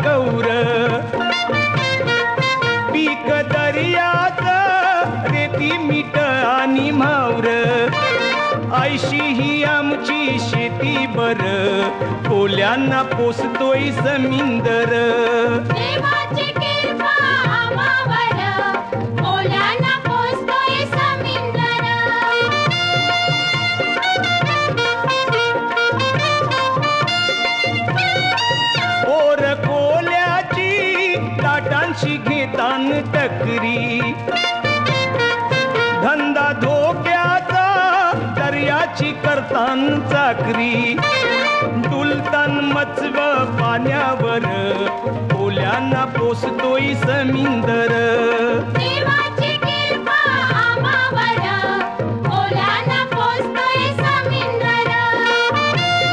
कौर पीक दर्यात रेती मीठ आणि म्हावर ऐशी ही आमची शेती बर कोल्यांना पोसतोय समिंदर देवाची कृपा आम्हावर कोल्यांना पोसतोय समिंदर पोर कोल्याची ताटांशी घेतान टकरी धंदा धोक्याचा दर्याची करतान चाकरी डुलतान मचव पाण्यावर कोल्यांना पोसतोय समिंदर देवाची